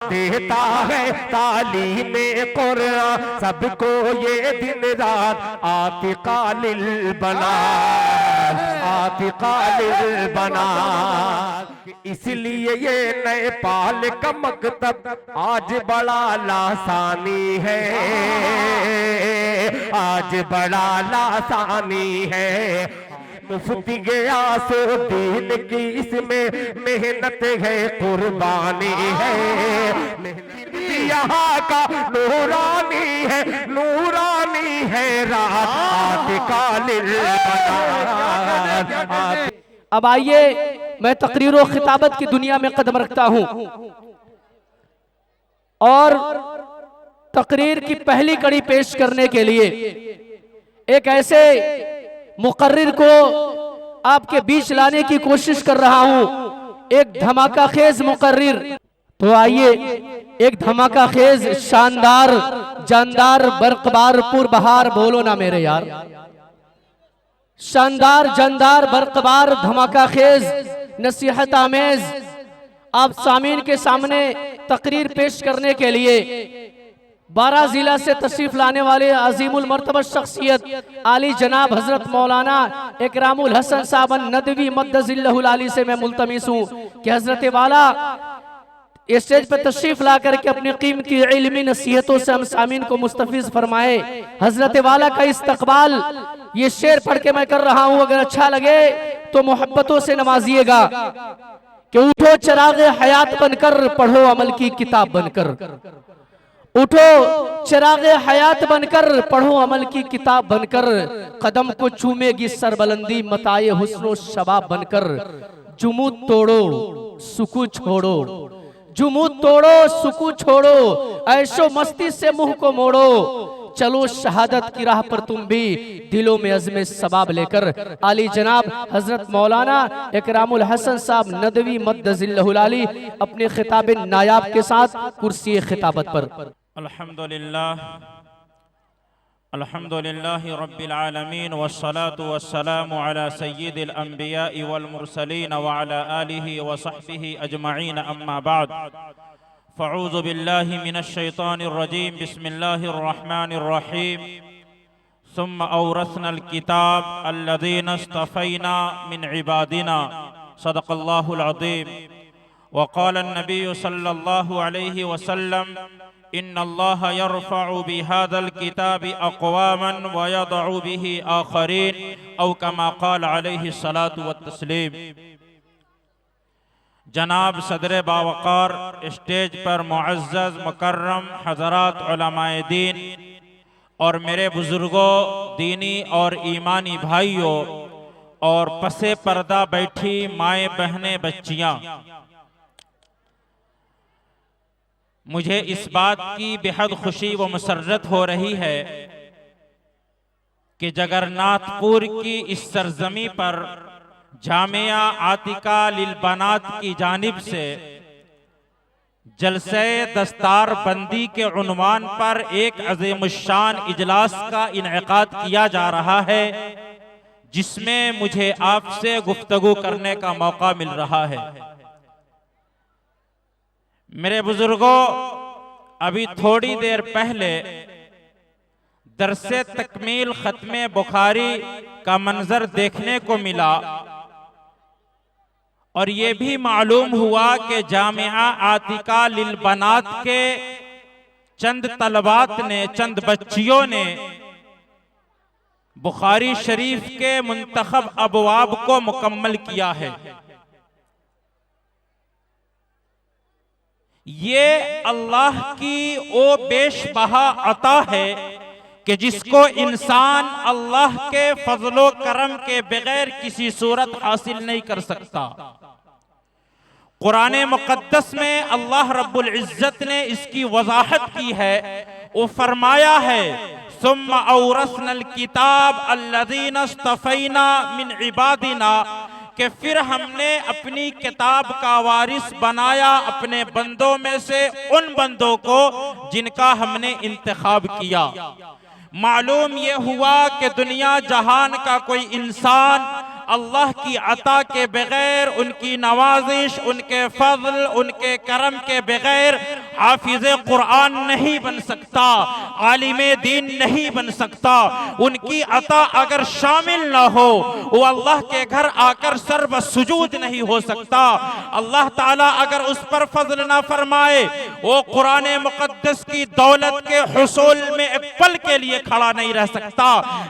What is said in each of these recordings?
देता है तालीमे कुरान सबको ये दिन रात आतिका लिल बनात, आतिका लिल बनात। इसलिए ये नेपाल का मकतब आज बड़ा लासानी है, आज बड़ा लासानी है। मुफ्ती गयासुद्दीन की इसमें मेहनत है, कुर्बानी है। यहाँ का नूरानी है, नूरानी है रात आतिका लिल बनात। अब आइए मैं तकरीर व खिताबत की दुनिया में कदम रखता हूं और तकरीर की पहली कड़ी पेश करने के लिए एक ऐसे मुकर्रिर को आपके बीच लाने की कोशिश कर रहा हूं, एक धमाका खेज मुकर्रिर। तो आइए एक धमाका खेज शानदार जानदार बरकबार पुरबहार, बोलो ना मेरे यार, शानदार जानदार बरकबार धमाका खेज नसीहत आमेज आप सामीन के सामने तकरीर पेश करने के लिए 12 जिला से तशरीफ लाने वाले अजीमुल मर्तबा शख्सियत आली जनाब हजरत मौलाना इकरामुल हसन साहब नदवी मद्दजिल्लहुल आली से मैं मुल्तमिस हूँ कि हजरत वाला स्टेज पर तशरीफ ला करके अपनी कीमती इल्मी नसीहतों से हम सामीन को मुस्तफिज फरमाए। हजरत वाला का इस्तकबाल ये शेर पढ़ के मैं कर रहा हूँ, अगर अच्छा लगे तो मोहब्बतों से नवाजिएगा कि उठो चिराग हयात बनकर, पढ़ो अमल की किताब बनकर। उठो चिराग हयात बनकर, पढ़ो अमल की किताब बनकर। कदम को चूमेगी सरबलंदी मताए हुस्नो शबाब बनकर। जुमूद तोड़ो सुकू छोड़ो, जुमूद तोड़ो सुकू छोड़ो, ऐशो मस्ती से मुंह को मोड़ो। चलो शहादत की राह पर तुम भी दिलों में अज़्म सबाब लेकर। आली जनाब हजरत मौलाना इकरामुल हसन साहब नदवी मद्दजिल्लहुल आली अपने खिताब नायाब के साथ कुर्सी खिताबत पर। अल्हम्दुलिल्लाह अल्हम्दुलिल्लाहि रब्बिल आलमीन वस्सलातु वस्सलामु अला सय्यिदिल अंबिया'i वल मुरसलीन व अला आलिहि व सहबिहि अजमईन, अम्मा बाद। फ़अऊज़ु बिल्लाहि मिनश शैतानिर रजीम, बिस्मिल्लाहिर रहमानिर रहीम। सुम्मा औरसनल किताब अल्लज़ीना इस्तफ़ैना मिन इबादिना, सदक़ल्लाहुल अज़ीम। व क़ाला नबिय्यु सल्लल्लाहु अलैहि वसल्लम इन्नल्लाह यरफ़अु बिहाज़ल किताबि अक़वामन व यदअु बिही आख़रीन, औ कमा क़ाल अलैहि सलातु व तस्लीम। जनाब सदर बावक़ार स्टेज पर मुअज़्ज़ज़ मुकर्रम हज़रात उलमाए दीन और मेरे बुज़ुर्गों, दीनी और ईमानी भाइयों और पसे पर्दा बैठी माएँ बहनें बच्चियाँ, मुझे इस बात की बेहद खुशी व मसर्रत हो रही है कि जगरनाथपुर की इस सरजमी पर जामिया आतिका लिल बनात की जानिब से जलसे दस्तार बंदी के उन्वान पर एक अज़ीमुश्शान इजलास का इनेकाद किया जा रहा है, जिसमें मुझे आपसे गुफ्तगू करने का मौका मिल रहा है। मेरे बुजुर्गों, अभी थोड़ी देर पहले दरसे तकमील खत्मे बुखारी का मंजर देखने को मिला और ये भी मालूम हुआ कि जामिया आतिका लिल बनात के चंद तलबात ने, चंद बच्चियों ने बुखारी शरीफ के मुंतखब अबवाब को मुकम्मल किया है। ये अल्लाह की ओ बेशबहा अता है कि जिसको इंसान अल्लाह के फजलो करम के बगैर किसी सूरत हासिल नहीं कर सकता। कुरान मुक़द्दस में अल्लाह रब्बुल इज्जत ने इसकी वजाहत की है। वो फरमाया है, सुम्मा औरसनल किताब अल्लज़ीना इस्तफ़ैना मिन इबादिना, कि फिर हमने अपनी किताब का वारिस बनाया अपने बंदों में से उन बंदों को जिनका हमने इंतखाब किया। मालूम ये हुआ कि दुनिया जहान का कोई इंसान अल्लाह की अता के बगैर, उनकी नवाजिश, उनके फजल, उनके करम के बगैर हाफिज कुरान नहीं बन सकता, आलिमे दीन नहीं बन सकता। उनकी अता अगर शामिल ना हो, वो अल्लाह के घर आकर सर्व सुजूद नहीं हो सकता। अल्लाह ताला अगर उस पर फजल ना फरमाए, वो कुरान मुकद्दस की दौलत के हुसूल में एक पल के लिए खड़ा नहीं रह सकता।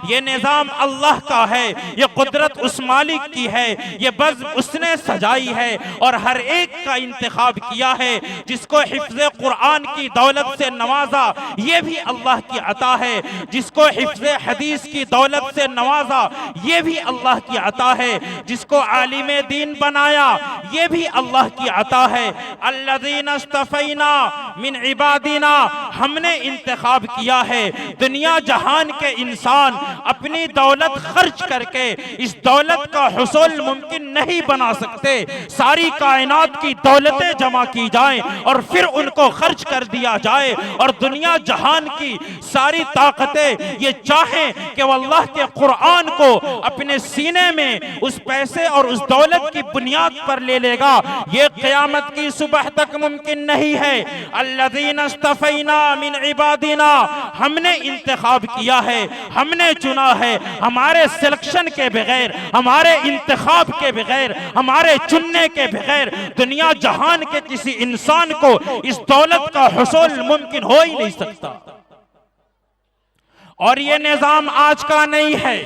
ये निजाम अल्लाह का है, ये कुदरत उस मालिक की है, ये बज़्म उसने सजाई है और हर एक का इंतखाब किया है। जिसको हिफ्ज़ कुरान की दौलत से नवाजा, ये भी अल्लाह की अता है। जिसको हिफ्ज़ हदीस की दौलत से नवाजा, ये भी अल्लाह की अता है। जिसको आलिमे दीन बनाया, ये भी अल्लाह की अता है। अल्लज़ीना इस्तफ़ैना मिन इबादिना, हमने इंतखाब किया है। दुनिया जहान के इंसान अपनी दौलत खर्च करके इस दौलत का हुसूल मुमकिन नहीं बना सकते। सारी कायनात की दौलतें जमा की जाएं और फिर उनको खर्च कर दिया जाए और दुनिया जहान की सारी ताकतें ये चाहें कि वो अल्लाह के कुरान को अपने सीने में उस पैसे और उस दौलत की बुनियाद पर ले लेगा, ये क़यामत की सुबह तक मुमकिन नहीं है। अल्लज़ीना इस्तफ़ैना मिन इबादिना, हमने इंतखाब किया है, हमने चुना है। हमारे सिलेक्शन के बगैर, हमारे इंतखाब के बगैर, हमारे चुनने के बगैर दुनिया जहान के किसी इंसान को इस दौलत का हुसूल मुमकिन हो ही नहीं सकता। और ये निजाम आज का नहीं है,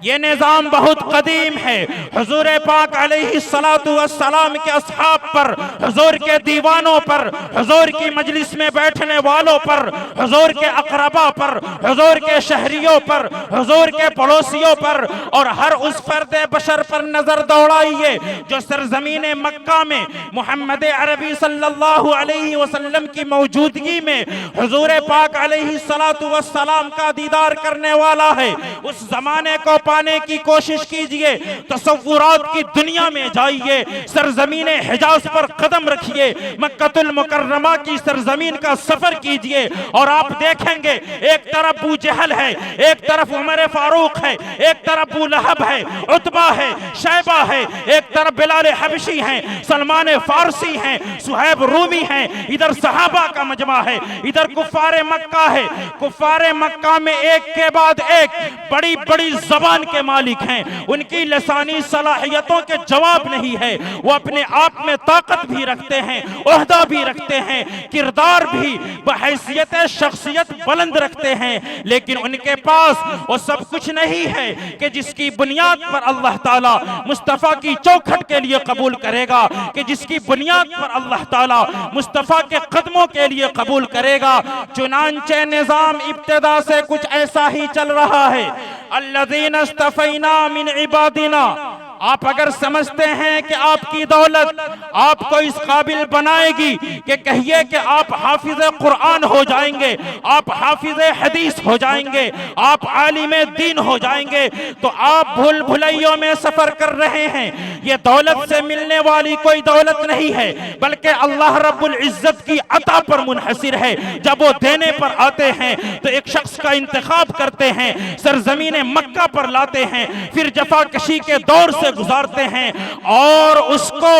ये निजाम बहुत कदीम है। हुजूर पाक अलैहिस्सलातु वस्सलाम के अस्हाब पर, हुजूर के दीवानों पर, हुजूर की मजलिस में बैठने वालों पर, हुजूर के अकरबा पर, हुजूर के शहरियों पर, हुजूर के पड़ोसियों पर और हर उस फर्द बशर पर नजर दौड़ाइए जो सरजमीन मक्का में मोहम्मद अरबी सल्लल्लाहु अलैहि वसल्लम की मौजूदगी में हुजूर पाक अलैहिस्सलातु वस्सलाम का दीदार करने वाला है। उस जमाने को पाने की कोशिश कीजिए, तसव्वुरात की दुनिया में जाइए, सरजमीन हिजाज पर कदम रखिए, मक्कतुल मुकर्रमा की सरजमीन का सफर कीजिए और आप देखेंगे एक तरफ अबू जहल है, एक तरफ उमर फारूक है, एक तरफ अबू लहब है, उतबा है, शैबा है, एक तरफ बिलाल हबशी है, सलमान फारसी है, सुहैब रूमी है, इधर सहाबा का मजमा है, इधर कुफ्फारे मक्का है। कुफ्फारे मक्का में एक के बाद एक बड़ी बड़ी जबान के मालिक हैं, उनकी लसानी सलाहियतों के जवाब नहीं है। वो अपने आप में ताकत भी रखते हैं, ओहदा भी रखते हैं, किरदार भी बहैसियत शख्सियत बुलंद रखते हैं, लेकिन उनके पास वो सब कुछ नहीं है कि जिसकी बुनियाद पर अल्लाह ताला मुस्तफा की चौखट के लिए कबूल करेगा, कि जिसकी बुनियाद पर अल्लाह ताला मुस्तफा के कदमों के लिए कबूल करेगा। चुनांचे निजाम इब्तिदा से कुछ ऐसा ही चल रहा है। अल्लज़ीना इस्तफ़ैना मिन इबादिना, आप अगर समझते हैं कि आपकी दौलत आपको इस काबिल बनाएगी कि कहिए कि आप हाफिज कुरान हो जाएंगे, आप हाफिज हदीस हो जाएंगे, आप आलिमे दीन हो जाएंगे, तो आप भूल भुलैयों में सफर कर रहे हैं। ये दौलत से मिलने वाली कोई दौलत नहीं है, बल्कि अल्लाह रब्बुल इज्जत की अता पर मुनहसिर है। जब वो देने पर आते हैं तो एक शख्स का इंतखाब करते हैं, सरजमीन मक्का पर लाते हैं, फिर जफाकशी के दौर से गुजारते हैं और उसको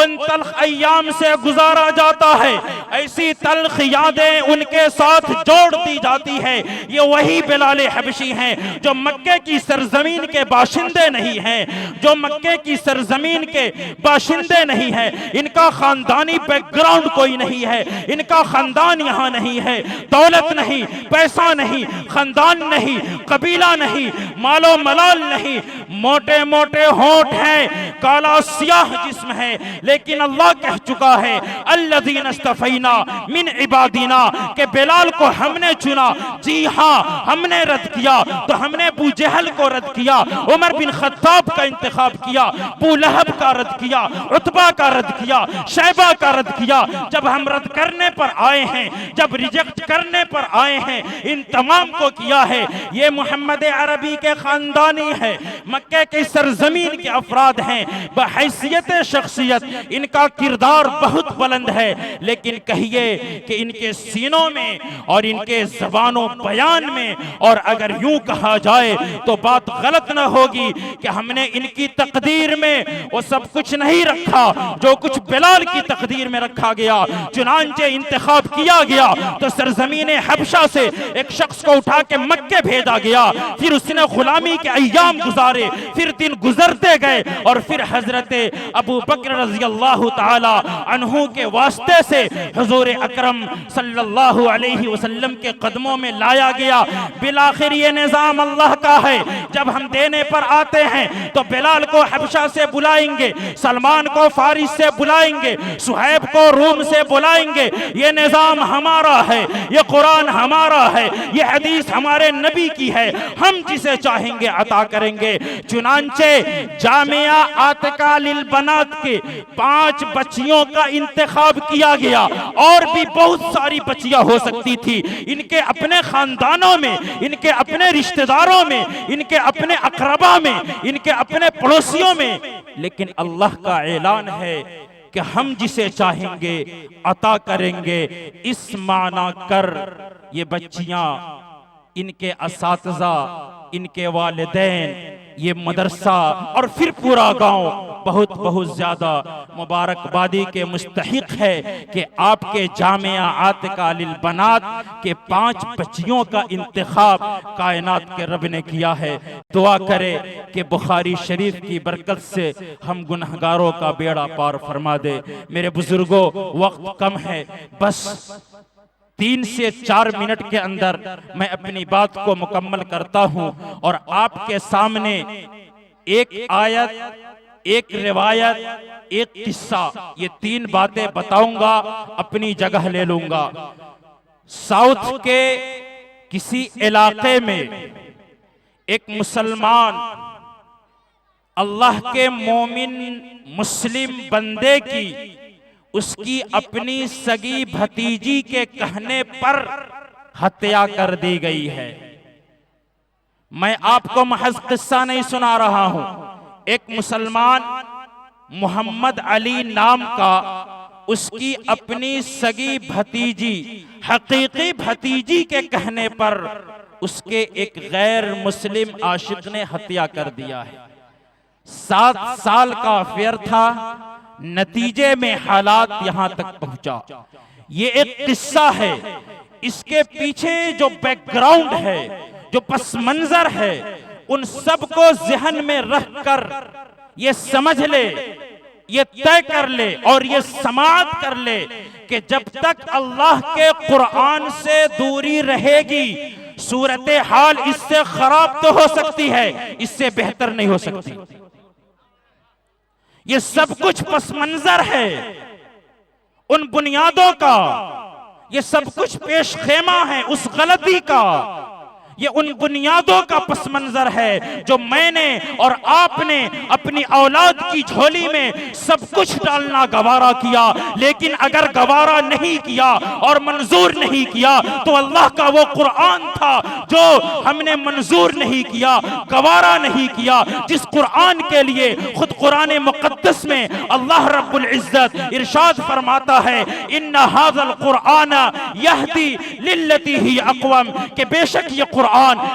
उन तल्ख अय्याम से गुजारा जाता है। ऐसी तल्ख यादें उनके साथ जोड़ दी जाती है। ये वही बिलाल हबशी हैं जो मक्के की सरजमीन के बाशिंदे नहीं हैं, जो मक्के की सरजमीन के बाशिंदे नहीं हैं। इनका खानदानी बैकग्राउंड कोई नहीं है, इनका खानदान यहाँ नहीं है, दौलत नहीं, पैसा नहीं, खानदान नहीं, कबीला नहीं, मालो मलाल नहीं, मोटे मोटे होंठ हैं, काला सियाह जिस्म है, लेकिन अल्लाह कह चुका है अल्लज़ीना इस्तफ़ैना मिन इबादिना, के बिलाल को हमने चुना। जी हाँ, हमने रद्द किया तो हमने अबू जहल को रद्द किया, उमर बिन खत्ताब का इंतखाब किया, अबू लहब का रद्द किया, उतबा का रद्द किया, शैबा का रद्द किया। जब हम रद्द करने पर आए हैं, जब रिजेक्ट करने पर आए हैं, इन तमाम को किया है। ये मोहम्मद अरबी के खानदानी है, मक्के की सरजमीन के अफराद हैं, बहैसियत शख्सियत इनका किरदार बहुत बुलंद है, लेकिन कहिए कि इनके सीनों में और इनके ज़बानों बयान में, और अगर यूं कहा जाए तो बात गलत न होगी कि हमने इनकी तकदीर में वो सब कुछ नहीं रखा जो कुछ बिलाल की तकदीर में रखा गया। चुनांचे इंतखाब किया गया तो सरजमीन हबशा से एक शख्स को उठा के मक्के भेजा गया, फिर उसने गुलामी के अय्याम गुजारे, फिर दिन गुजरते गए और फिर हजरत अबू बकर रज़ी अल्लाह ताला अन्हु के वास्ते से हुजूर अकरम सल्लल्लाहु अलैहि वसल्लम के कदमों में लाया गया। बिलाखिर ये निजाम अल्लाह का है। जब हम देने पर आते हैं तो बिलाल को हबशा से बुलाएंगे, सलमान को फारिस से बुलाएंगे, सुहैब को रूम से बुलाएंगे। ये निजाम हमारा है, ये कुरान हमारा है, ये हदीस हमारे नबी की है, हम जिसे चाहेंगे अता करेंगे। चुनांचे जामिया आतिका लिल बनात के 5 बच्चियों का इंतखाब किया गया, और भी बहुत सारी बच्चियां हो सकती थी, इनके अपने खानदानों में, इनके अपने रिश्तेदारों में, इनके अपने अकरबा में, इनके अपने पड़ोसियों में, लेकिन अल्लाह का ऐलान है कि हम जिसे चाहेंगे अता करेंगे। इस माना कर ये बच्चियां, इनके असातिज़ा, इनके वालिदैन, ये मदरसा और फिर पूरा गांव बहुत बहुत ज्यादा मुबारकबादी के मुस्तहिक है कि आपके जामिया आतिका लिल बनात के 5 बच्चियों का इंतखाब कायनात के रब ने किया है। दुआ करे कि बुखारी शरीफ की बरकत से हम गुनहगारों का बेड़ा पार फरमा दे। मेरे बुजुर्गों, वक्त कम है, बस 3 से 4 मिनट के अंदर मैं अपनी बात को मुकम्मल करता हूं और आपके सामने एक आयत, एक रिवायत, एक किस्सा, ये 3 बातें बताऊंगा, अपनी जगह ले लूंगा। साउथ के किसी इलाके में एक मुसलमान अल्लाह के मोमिन मुस्लिम बंदे की उसकी अपनी सगी भतीजी के कहने पर हत्या कर दी गई है। मैं आपको महज किस्सा नहीं सुना रहा हूं। एक मुसलमान मोहम्मद अली नाम का, उसकी अपनी सगी भतीजी, हकीकी भतीजी के कहने पर उसके एक गैर मुस्लिम आशिक ने हत्या कर दिया है। 7 साल का अफेयर था, नतीजे में हालात यहां तक पहुंचा। ये एक किस्सा है, इसके पीछे जो बैकग्राउंड है, जो पस मंजर है, उन सब को ज़हन में रखकर ये समझ ले, ये तय कर ले और ये समाअत कर ले कि जब तक अल्लाह के कुरान से दूरी रहेगी, सूरत हाल इससे खराब तो हो सकती है, इससे बेहतर नहीं हो सकती। ये सब कुछ पस मंजर है उन बुनियादों का, ये सब कुछ पेश खेमा है उस गलती का, ये उन बुनियादों का पस मंजर है जो मैंने और आपने अपनी औलाद की झोली में सब कुछ डालना गवारा किया। लेकिन अगर गवारा नहीं किया और मंजूर नहीं किया तो अल्लाह का वो कुरान था जो हमने मंजूर नहीं किया, गवारा नहीं किया, जिस कुरान के लिए खुद कुरान मुक़द्दस में अल्लाह रब्बुल इज्जत इरशाद फरमाता है, इन्ना हाज़ल कुरान यहदी लिल्लती ही अक़वम, कि बेशक ये कुरान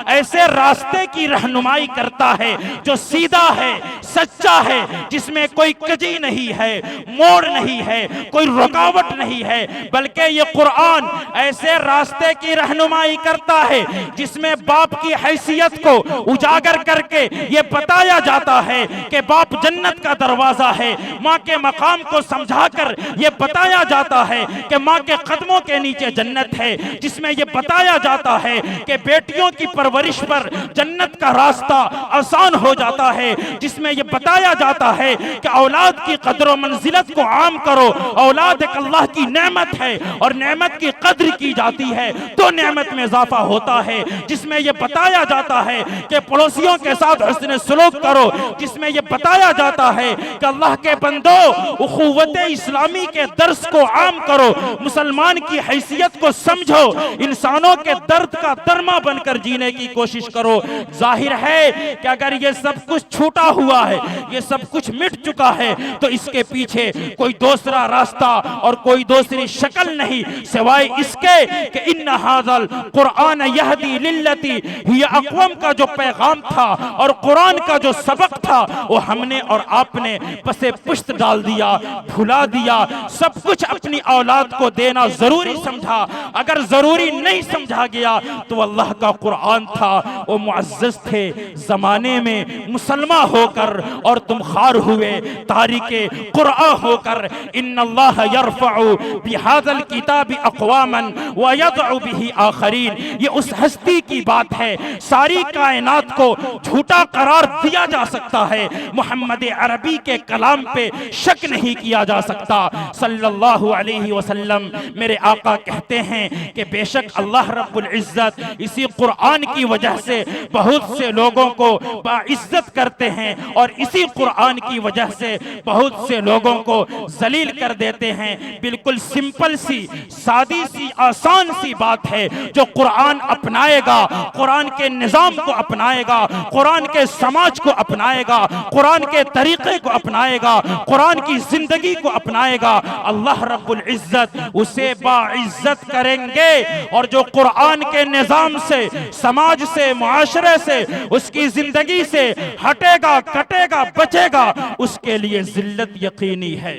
ऐसे रास्ते की रहनुमाई करता है जो सीधा है, सच्चा है, जिसमें कोई कजी नहीं है, मोड़ नहीं है, कोई रुकावट नहीं है, बल्कि ये कुरान ऐसे रास्ते की रहनुमाई करता है जिसमें बाप की हैसियत को उजागर करके ये बताया जाता है कि बाप जन्नत का दरवाजा है। माँ के मकाम को समझाकर ये बताया जाता है कि माँ के कदमों के नीचे जन्नत है, जिसमें ये बताया जाता है कि बेटियों की परवरिश पर जन्नत का रास्ता आसान हो जाता है, जिसमें यह बताया जाता है कि औलाद की कदर मंजिलत को आम करो। औलाद एक अल्लाह की नेमत है और नेमत की कद्र की जाती है तो नेमत में इजाफा होता है, जिसमें यह बताया जाता है कि पड़ोसियों के साथ हुस्न सुलूक करो, जिसमें यह बताया जाता है कि अल्लाह के बंदो उखुवत इस्लामी के दर्स को आम करो, मुसलमान की हैसियत को समझो, इंसानों के दर्द का दरमा बनकर बनकर जीने की कोशिश करो। जाहिर है कि अगर ये सब कुछ छूटा हुआ है, ये सब कुछ मिट चुका है, तो इसके पीछे कोई दूसरा रास्ता और कोई दूसरी शक्ल नहीं सिवाय इसके कि इन्ना हाज़ल कुरान यहदी लिल्लती हिय अक़वम का जो पैगाम था और कुरान का जो सबक था वो हमने और आपने पसे पुश्त डाल दिया, भुला दिया। सब कुछ अपनी औलाद को देना जरूरी समझा। अगर जरूरी नहीं समझा गया तो अल्लाह का कुरान था, वो मुअज़्ज़ज़ थे जमाने में मुसलमान होकर, और तुम खार हुए तारिके कुरान होकर। इन्नल्लाह यरफ़उ बिहाज़ल किताबि अक़वामन व यदअु बिही आखरीन। ये उस हस्ती की बात है, सारी कायनात को झूठा करार दिया जा सकता है, मोहम्मद अरबी के कलाम पे शक नहीं किया जा सकता। सल्लल्लाहु अलैहि वसल्लम मेरे आका कहते हैं कि बेशक अल्लाह रब्बुल इज्जत इसी कुरान की वजह से बहुत से लोगों को बाइज्जत करते हैं और इसी कुरान की वजह से बहुत से लोगों को जलील कर देते हैं। बिल्कुल सिंपल सी, सादी सी, आसान सी बात है। जो कुरान अपनाएगा, कुरान के निजाम को अपनाएगा, कुरान के समाज को अपनाएगा, कुरान के तरीके को अपनाएगा, कुरान की जिंदगी को अपनाएगा, अल्लाह रब्बुल इज्जत उसे बाइज्जत करेंगे। और जो कुरान के निजाम से, समाज से, मुआशरे से, उसकी जिंदगी से हटेगा, कटेगा, बचेगा, उसके लिए जिल्लत यकीनी है।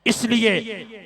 इसलिए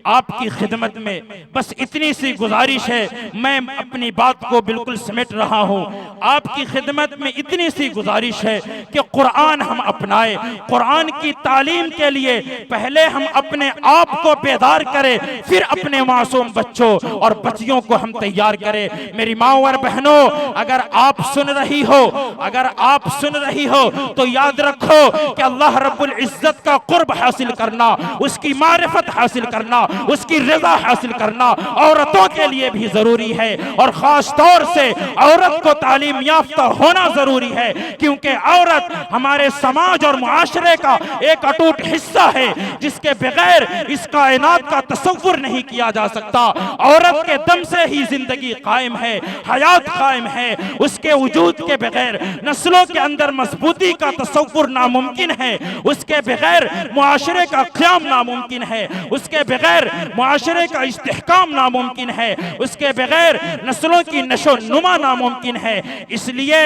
आपकी खिदमत में बस इतनी सी गुजारिश है, मैं अपनी बात को बिल्कुल समेट रहा हूँ। आपकी खिदमत में इतनी सी गुजारिश है कि कुरान हम अपनाए। कुरान की तालीम के लिए पहले हम अपने आप को बेदार करें, फिर अपने मासूम बच्चों और बच्चियों को हम तैयार करें। मेरी माँ और बहनों, अगर आप सुन रही हो, अगर आप सुन रही हो तो याद रखो कि अल्लाह रब्बुल इज्जत का कुर्ब हासिल करना, उसकी मारिफत हासिल करना, उसकी रज़ा हासिल करना औरतों के लिए भी जरूरी है। और खास तौर से औरत को तालीम याफ्ता होना जरूरी है, क्योंकि औरत हमारे समाज और मुआशरे का एक अटूट हिस्सा है, जिसके बगैर इस कायनात का तसव्वुर नहीं किया जा सकता। औरत के दम से ही जिंदगी कायम है, हयात कायम है। उसके वजूद के बगैर नस्लों के अंदर मजबूती का तसव्वुर नामुमकिन है, उसके बगैर मुआशरे का क़याम नामुमकिन है, उसके बगैर मुआशरे का इस्तेहकाम नामुमकिन है, उसके बगैर नस्लों की नशो नुमा नामुमकिन है। इसलिए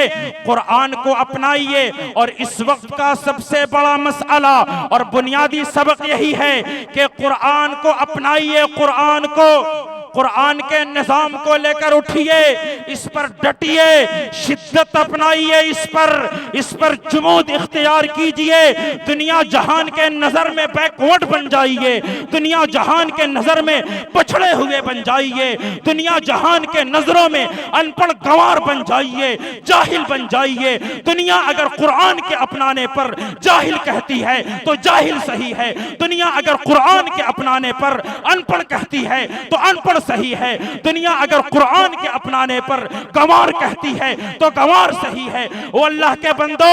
कुरान को अपनाइए। और इस वक्त का सबसे बड़ा मसला और बुनियादी सबक यही है कि कुरान को अपनाइए, कुरान के निजाम को लेकर उठिए, इस पर डटिए, शिद्दत अपनाइए, इस पर जुमूद इख्तियार कीजिए। दुनिया जहान के नजर में बैकवर्ड बन जाइए, दुनिया जहान के नजर में पछड़े हुए बन जाइए, दुनिया जहान के नजरों में अनपढ़ गंवार बन जाइए, जाहिल बन जाइए। दुनिया अगर कुरान के अपनाने पर जाहिल कहती है तो जाहिल सही है, दुनिया अगर कुरान के अपनाने पर अनपढ़ कहती है तो अनपढ़ सही है, दुनिया अगर कुरान के अपनाने पर गंवार कहती है तो गंवार सही है। वो अल्लाह के बंदो,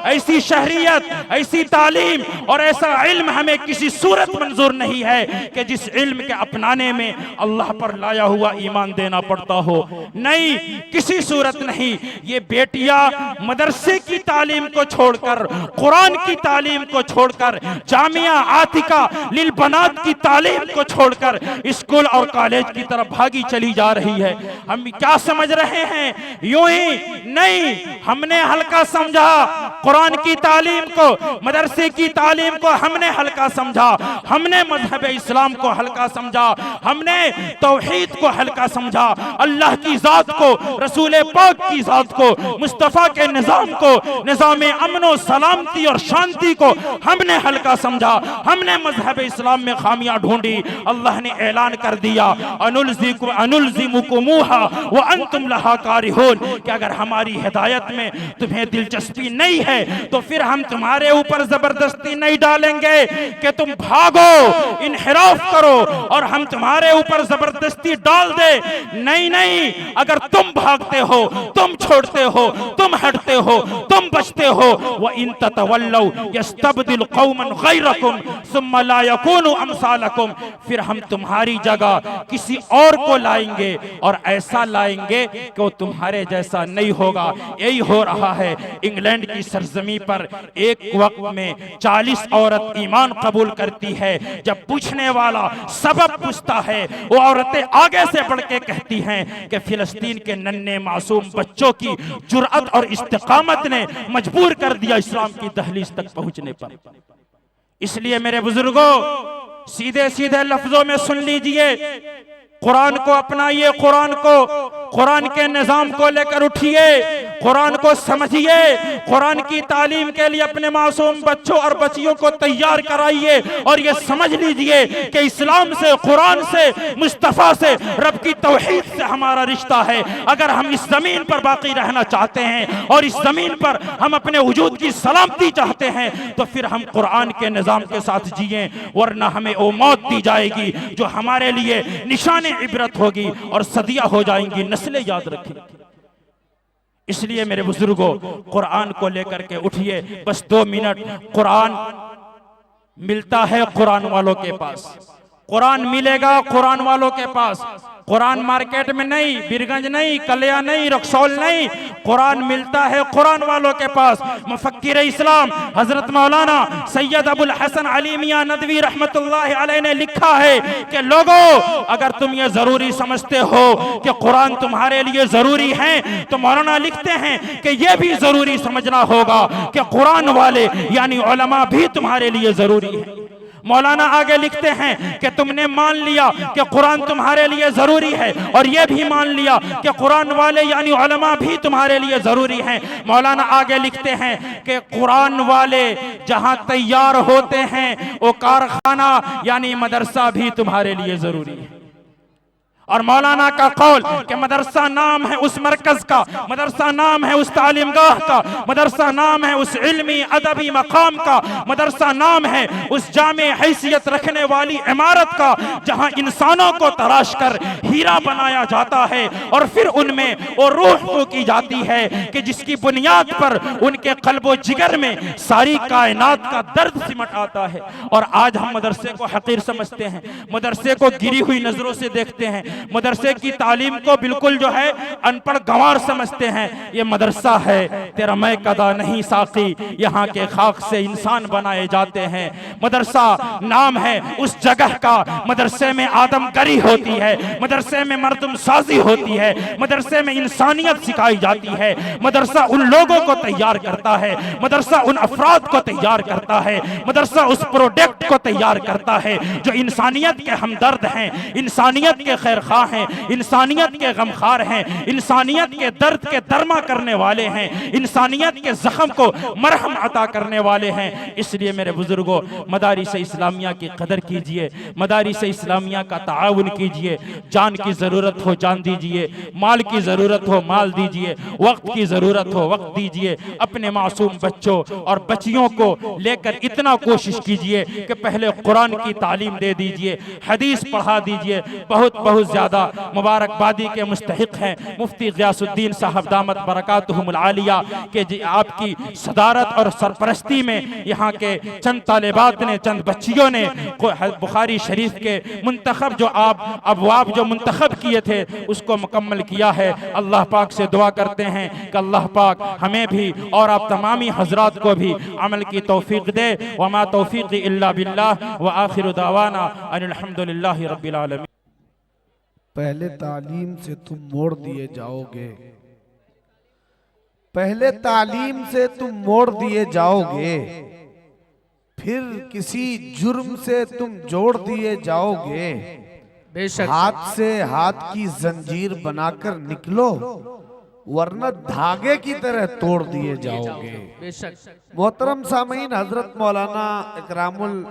ऐसी शहरियत, ऐसी तालीम और ऐसा इल्म हमें किसी सूरत मंजूर नहीं है कि जिस इल्म के अपनाने में अल्लाह पर लाया हुआ ईमान देना पड़ता हो। नहीं, किसी सूरत नहीं। ये बेटियां मदरसे की तालीम को छोड़कर, कुरान की तालीम को छोड़कर, जामिया आतिका लिल बनात की तालीम को छोड़कर स्कूल और कॉलेज की तरफ भागी चली जा रही है। हम क्या समझ रहे हैं? यूं ही नहीं, हमने हल्का समझा कुरान की तालीम को, मदरसे की तालीम को हमने हल्का समझा, हमने मजहब इस्लाम को हल्का समझा, हमने तौहीद को हल्का समझा, अल्लाह की जात को, रसूल पाक की जात को, मुस्तफा के निजाम को, निजाम अमन और सलामती और शांति को हमने हल्का समझा। हमने मजहब इस्लाम में खामियां ढूंढी। अल्लाह ने ऐलान कर दिया, अनुल्जिमुकुमुहा व अंतुम लहा कारिहून, कि अगर हमारी हिदायत में तुम्हें दिलचस्पी नहीं है तो फिर हम तुम्हारे ऊपर जबरदस्ती नहीं डालेंगे कि तुम भागो, इनहिराफ करो और हम तुम्हारे ऊपर जबरदस्ती डाल दे। नहीं नहीं, अगर तुम भागते हो, तुम छोड़ते हो, तुम हटते हो, तुम बचते हो, व इन ततवल्लौ यस्तबदिल कौमन गैरकुम सुम्मा ला यकूनु अमसालकुम, फिर हम तुम्हारी जगह किसी और को लाएंगे और ऐसा लाएंगे कि वो तुम्हारे जैसा नहीं होगा। यही हो रहा है इंग्लैंड की सरजमी पर। एक वक्त में 40 औरत ईमान कबूल करती है। जब पूछने वाला सबब पूछता है, वो औरतें आगे से बढ़ के कहती हैं कि फिलिस्तीन के नन्हे मासूम बच्चों की जुर्अत और इस्तिकामत ने मजबूर कर दिया इस्लाम की दहलीज तक पहुंचने पर। इसलिए मेरे बुजुर्गों, सीधे सीधे लफ्जों में सुन लीजिए, कुरान को अपनाइए, कुरान के निजाम को लेकर उठिए, कुरान को समझिए, कुरान की तालीम के लिए अपने मासूम बच्चों और बच्चियों को तैयार कराइए और ये समझ लीजिए कि इस्लाम से, कुरान से, मुस्तफ़ा से, रब की तौहीद से हमारा रिश्ता है। अगर हम इस जमीन पर बाकी रहना चाहते हैं और इस जमीन पर हम अपने वजूद की सलामती चाहते हैं तो फिर हम कुरान के निजाम के साथ जिए, वरना हमें वो मौत दी जाएगी जो हमारे लिए निशान इबरत होगी और सदियां हो जाएंगी, नस्लें याद रखेंगी। इसलिए मेरे बुजुर्गों, कुरान को लेकर के उठिए। बस 2 मिनट। कुरान मिलता है कुरान वालों के पास, कुरान मिलेगा कुरान वालों के पास। कुरान मार्केट में नहीं, बीरगंज नहीं, कलिया नहीं, रक्सौल नहीं, कुरान मिलता है कुरान वालों के पास। मुफक्किर इस्लाम हजरत मौलाना सैयद अबुल हसन अली मियां नदवी रहमतुल्लाह अलैह ने लिखा है कि लोगों, अगर तुम ये जरूरी समझते हो कि कुरान तुम्हारे लिए जरूरी है, तो मौलाना लिखते हैं कि यह भी जरूरी समझना होगा कि कुरान वाले यानी उलमा भी तुम्हारे लिए जरूरी है। मौलाना आगे लिखते हैं कि तुमने मान लिया कि कुरान तुम्हारे लिए जरूरी है और यह भी मान लिया कि कुरान वाले यानी उलमा भी तुम्हारे लिए जरूरी हैं। मौलाना आगे लिखते हैं कि कुरान वाले जहां तैयार होते हैं वो कारखाना यानी मदरसा भी तुम्हारे लिए जरूरी है। और मौलाना का कौल कि मदरसा नाम है उस मरकज का, मदरसा नाम है उस तालीमगाह का, मदरसा नाम है उस इल्मी अदबी मकाम का, मदरसा नाम है उस जामे हैसियत रखने वाली इमारत का जहां इंसानों को तराश कर हीरा बनाया जाता है और फिर उनमें वो रूह को की जाती है कि जिसकी बुनियाद पर उनके कल्बो जिगर में सारी कायनात का दर्द सिमट आता है। और आज हम मदरसे को हकीर समझते हैं, मदरसे को गिरी हुई नजरों से देखते हैं, मदरसे की तालीम को बिल्कुल जो है अनपढ़ गंवार समझते हैं। ये मदरसा है, तेरा मैं कदा नहीं साकी, यहाँ के खाक से इंसान बनाए जाते हैं। मदरसा नाम है उस जगह का, मदरसे में आदमगरी होती है, मदरसे में मर्दम साजी होती है, मदरसे में इंसानियत सिखाई जाती है। मदरसा उन लोगों को तैयार करता है, मदरसा उन अफराद को तैयार करता है, मदरसा उस प्रोडक्ट को तैयार करता है जो इंसानियत के हमदर्द हैं, इंसानियत के खैर खा हैं, इंसानियत के गमखार हैं, इंसानियत के दर्द के दरमा करने वाले हैं, इंसानियत के जख्म को मरहम अता करने वाले हैं। इसलिए मेरे बुजुर्गों, मदारिस इस्लामिया की कदर कीजिए, मदारिस इस्लामिया का ताउन कीजिए। जान की जरूरत हो जान दीजिए, माल की जरूरत हो माल दीजिए, वक्त की जरूरत हो वक्त दीजिए। अपने मासूम बच्चों और बच्चियों को लेकर इतना कोशिश कीजिए कि पहले कुरान की तालीम दे दीजिए, हदीस पढ़ा दीजिए। बहुत ज्यादा मुबारकबादी के मुस्तहिक हैं मुफ्ती गियासुद्दीन साहब दामत बरकातुहुमुल आलिया के आपकी सदारत और सरपरस्ती में यहाँ के चंद तालिबात ने, चंद बच्चियों ने बुखारी शरीफ के मुंतखब जो अबवाब जो मुंतखब किए थे उसको मुकम्मल किया है। अल्लाह पाक से दुआ करते हैं कि अल्लाह पाक हमें भी और आप तमामी हजरात को भी अमल की तौफीक दे। वमा तौफीक़ी इल्ला बिल्लाह व आखिरु दावाना अनिल हम्दुलिल्लाहि रब्बिल आलमीन। पहले तालीम से तुम मोड़ दिए जाओगे, पहले तालीम से तुम मोड़ दिए जाओगे, फिर किसी जुर्म से तुम जोड़ दिए जाओगे। बेशक हाथ से हाथ की जंजीर बनाकर निकलो, वरना धागे की तरह तोड़ दिए जाओगे। बेशक मोहतरम सामीन, हजरत मौलाना इकरामुल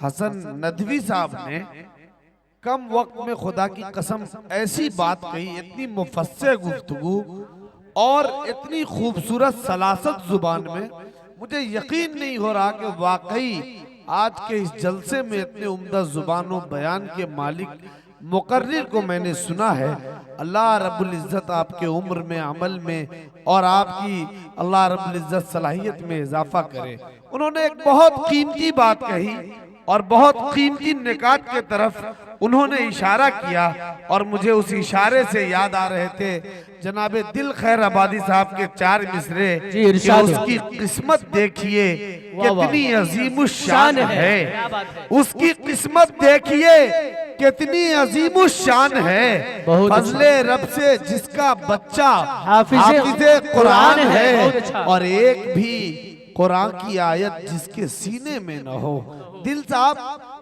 हसन नदवी साहब ने कम वक्त में खुदा की कसम ऐसी बात कही, इतनी मुफस्सिर गुफ्तगू और इतनी खूबसूरत सलासत जुबान में, मुझे यकीन नहीं हो रहा कि वाकई आज के इस जलसे में इतने उम्दा जुबानों बयान के मालिक मुकर्रिर को मैंने सुना है। अल्लाह रब्बुल इज़्ज़त आपके उम्र में, अमल में और आपकी अल्लाह रब्बुल इज़्ज़त सलाहियत में इजाफा करे। उन्होंने एक बहुत कीमती बात कही और बहुत कीमती निकात के तरफ उन्होंने इशारा किया और मुझे उस इशारे से याद आ रहे थे जनाब दिल खैर आबादी साहब के 4 मिसरे जी, कि इरशाद उसकी किस्मत देखिए वाह, वाह। कितनी अजीमुश्शान क्या है, बात है। उसकी किस्मत देखिए कितनी अजीमुश्शान है। बहुत अच्छा। फजले रब से जिसका बच्चा हाफिज़े हाफिज़े कुरान बहुत है अच्छा। और एक भी कुरान की आयत जिसके सीने में न हो। दिल साहब,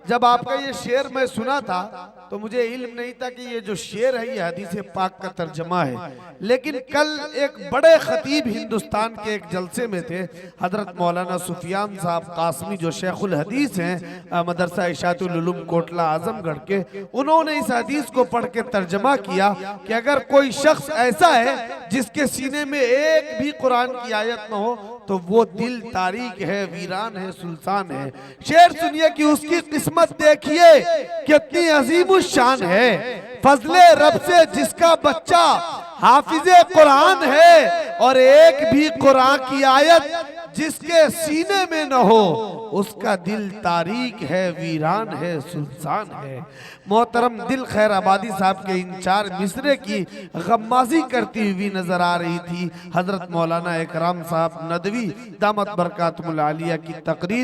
जब आपका ये शेर मैं सुना था तो मुझे इल्म नहीं था कि ये जो शेर है ये हदीस पाक का तर्जमा है, लेकिन कल एक बड़े खतीब हिंदुस्तान के एक जलसे में थे, हजरत मौलाना सुफियान साहब कासमी जो शेखुल हदीस हैं मदरसा इशातुल उलूम कोटला आजमगढ़ के, उन्होंने इस हदीस को पढ़ के तर्जमा किया कि अगर कोई शख्स ऐसा है जिसके सीने में एक भी कुरान की आयत न हो तो वो दिल तारीक है, वीरान है, सुल्तान है। शेर सुनिए कि उसकी किस्मत देखिए कितनी अजीमुश्शान है। फजले रब से जिसका बच्चा हाफिज़े कुरान है और एक भी कुरान की आयत जिसके सीने में न हो उसका दिल तारीक है, वीरान है, सुल्तान है। मोहतरम दिल खैर आबादी साहब के इन 4 मिसरे की गम्माजी करती हुई नजर आ रही थी हजरत मौलाना इकराम साहब नदवी दामत बरकातुल आलिया की तकरीर